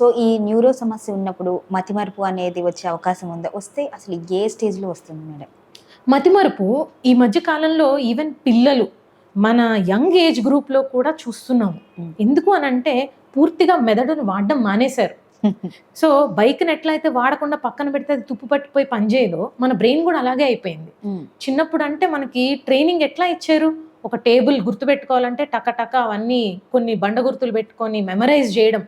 So ఈ neuro సమస్య ఉన్నప్పుడు మతిమరుపు అనేది వచ్చే అవకాశం ఉందా? వస్తే అసలు ఏ స్టేజ్‌లో వస్తుంది మేడం? మతిమరుపు ఈ మధ్య కాలంలో ఈవెన్ పిల్లలు మన యంగ్ ఏజ్ గ్రూప్‌లో కూడా చూస్తున్నాము. ఎందుకు అనంటే పూర్తిగా మెదడును వాడడం మానేశారు. సో బైక్‌ని ఎట్లయితే వాడకుండా పక్కన పెడితే అది తుప్పు పట్టిపోయి పనిచేయదో మన బ్రెయిన్ కూడా అలాగే అయిపోయింది. చిన్నప్పుడు అంటే మనకి ట్రైనింగ్ ఎట్లా ఇచ్చారు? ఒక టేబుల్ గుర్తుపెట్టుకోవాలంటే టక అవన్నీ కొన్ని బండ గుర్తులు పెట్టుకొని మెమరైజ్ చేయడం,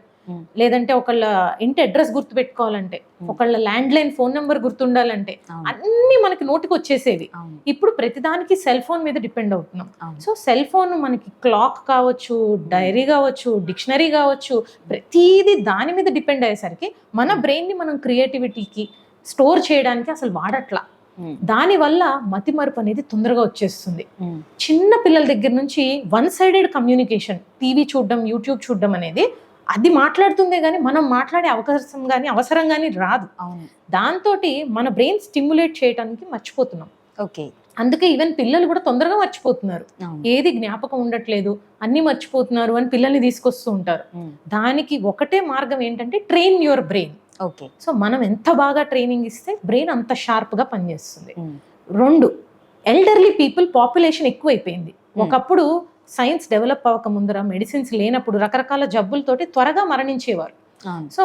లేదంటే ఒకళ్ళ ఇంటి అడ్రస్ గుర్తు పెట్టుకోవాలంటే, ఒకళ్ళ ల్యాండ్ లైన్ ఫోన్ నెంబర్ గుర్తుండాలంటే అన్ని మనకి నోటికి వచ్చేసేవి. ఇప్పుడు ప్రతిదానికి సెల్ ఫోన్ మీద డిపెండ్ అవుతున్నాం. సో సెల్ ఫోన్ మనకి క్లాక్ కావచ్చు, డైరీ కావచ్చు, డిక్షనరీ కావచ్చు, ప్రతిదీ దాని మీద డిపెండ్ అయ్యేసరికి మన బ్రెయిన్ ని మనం క్రియేటివిటీకి స్టోర్ చేయడానికి అసలు వాడట్లా. దానివల్ల మతిమరుపు అనేది తొందరగా వచ్చేస్తుంది. చిన్న పిల్లల దగ్గర నుంచి వన్ సైడెడ్ కమ్యూనికేషన్, టీవీ చూడడం, యూట్యూబ్ చూడడం అనేది అది మాట్లాడుతుందే కానీ మనం మాట్లాడే అవసరం కానీ రాదు. దాంతో మన బ్రెయిన్ స్టిమ్యులేట్ చేయడానికి మర్చిపోతున్నాం. ఓకే, అందుకే ఈవెన్ పిల్లలు కూడా తొందరగా మర్చిపోతున్నారు. ఏది జ్ఞాపకం ఉండట్లేదు, అన్ని మర్చిపోతున్నారు అని పిల్లల్ని తీసుకొస్తూ ఉంటారు. దానికి ఒకటే మార్గం ఏంటంటే train your brain. Okay, so మనం ఎంత బాగా ట్రైనింగ్ ఇస్తే బ్రెయిన్ అంత షార్ప్గా పనిచేస్తుంది. 2, ఎల్డర్లీ పీపుల్ పాపులేషన్ ఎక్కువైపోయింది. ఒకప్పుడు సైన్స్ డెవలప్ అవ్వక ముందర, మెడిసిన్స్ లేనప్పుడు రకరకాల జబ్బులతోటి త్వరగా మరణించేవారు. సో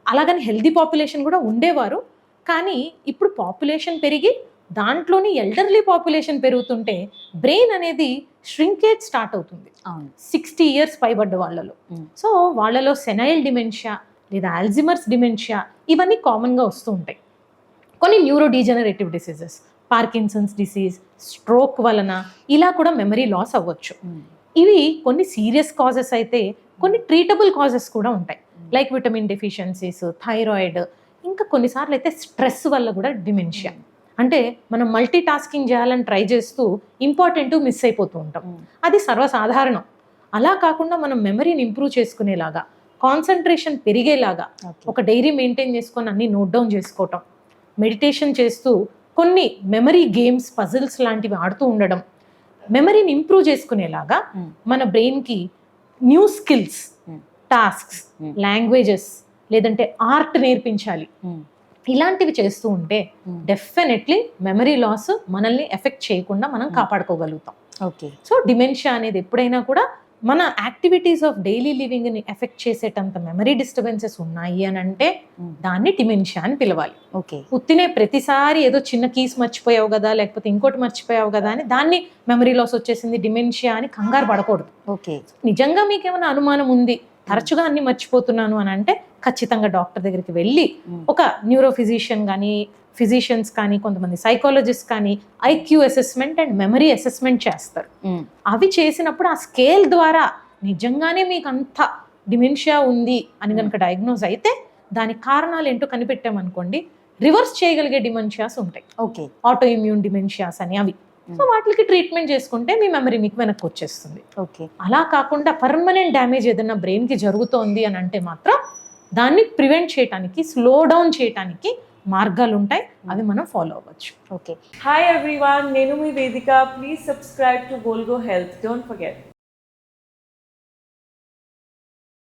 అలాగని హెల్దీ పాపులేషన్ కూడా ఉండేవారు. కానీ ఇప్పుడు పాపులేషన్ పెరిగి దాంట్లోని ఎల్డర్లీ పాపులేషన్ పెరుగుతుంటే బ్రెయిన్ అనేది ష్రింకేజ్ స్టార్ట్ అవుతుంది 60 years పైబడ్డ వాళ్ళలో. సో వాళ్ళలో సెనైల్ డిమెన్షియా లేదా ఆల్జిమర్స్ డిమెన్షియా ఇవన్నీ కామన్గా వస్తూ ఉంటాయి. కొన్ని neuro degenerative diseases, Parkinson's disease, stroke వలన ఇలా కూడా మెమరీ లాస్ అవ్వచ్చు. ఇవి కొన్ని సీరియస్ కాజెస్ అయితే కొన్ని ట్రీటబుల్ కాజెస్ కూడా ఉంటాయి. లైక్ విటమిన్ డెఫిషియన్సీస్, థైరాయిడ్, ఇంకా కొన్నిసార్లు అయితే స్ట్రెస్ వల్ల కూడా డిమెన్షియా. అంటే మనం మల్టీ టాస్కింగ్ చేయాలని ట్రై చేస్తూ ఇంపార్టెంట్ మిస్ అయిపోతూ ఉంటాం. అది సర్వసాధారణం. అలా కాకుండా మనం మెమరీని ఇంప్రూవ్ చేసుకునేలాగా, కాన్సన్ట్రేషన్ పెరిగేలాగా ఒక డైరీ మెయింటైన్ చేసుకొని అన్ని నోట్ డౌన్ చేసుకోవటం, మెడిటేషన్ చేస్తూ కొన్ని మెమరీ గేమ్స్, పజిల్స్ లాంటివి ఆడుతూ ఉండడం, మెమరీని ఇంప్రూవ్ చేసుకునేలాగా మన బ్రెయిన్కి న్యూ స్కిల్స్, టాస్క్స్, లాంగ్వేజెస్ లేదంటే ఆర్ట్ నేర్పించాలి. ఇలాంటివి చేస్తూ ఉంటే డెఫినెట్లీ మెమరీ లాస్ మనల్ని ఎఫెక్ట్ చేయకుండా మనం కాపాడుకోగలుగుతాం. ఓకే, సో డిమెన్షియా అనేది ఎప్పుడైనా కూడా మన యాక్టివిటీస్ ఆఫ్ డైలీ లివింగ్ని ఎఫెక్ట్ చేసేటంత మెమరీ డిస్టర్బెన్సెస్ ఉన్నాయి అని అంటే దాన్ని డిమెన్షియా అని పిలవాలి. ఓకే, ఉత్తినే ప్రతిసారి ఏదో చిన్న కీస్ మర్చిపోయావు కదా, లేకపోతే ఇంకోటి మర్చిపోయావు కదా అని దాన్ని మెమరీ లాస్ వచ్చేసింది డిమెన్షియా అని కంగారు పడకూడదు. ఓకే, నిజంగా మీకేమైనా అనుమానం ఉంది, తరచుగా అన్ని మర్చిపోతున్నాను అని అంటే ఖచ్చితంగా డాక్టర్ దగ్గరికి వెళ్ళి ఒక న్యూరో ఫిజిషియన్స్ కానీ కొంతమంది సైకాలజిస్ట్ కానీ IQ assessment and memory assessment చేస్తారు. అవి చేసినప్పుడు ఆ స్కేల్ ద్వారా నిజంగానే మీకు అంత డిమెన్షియా ఉంది అని కనుక డయాగ్నోజ్ అయితే దానికి కారణాలు ఏంటో కనిపెట్టామనుకోండి, రివర్స్ చేయగలిగే డిమెన్షియాస్ ఉంటాయి. ఓకే, ఆటో ఇమ్యూన్ డిమెన్షియాస్ అని అవి. సో వాటికి ట్రీట్మెంట్ చేసుకుంటే మీ మెమరీ మీకు వెనక్కి వచ్చేస్తుంది. ఓకే, అలా కాకుండా పర్మనెంట్ డ్యామేజ్ ఏదైనా బ్రెయిన్కి జరుగుతోంది అని అంటే మాత్రం దాన్ని ప్రివెంట్ చేయడానికి, స్లో డౌన్ చేయడానికి మార్గాలు ఉంటాయి, అవి మనం ఫాలో అవ్వచ్చు. ఓకే, హాయ్ ఎవ్రీవన్, నేను మీ Vedika. Please subscribe to Golgo Health. Don't forget.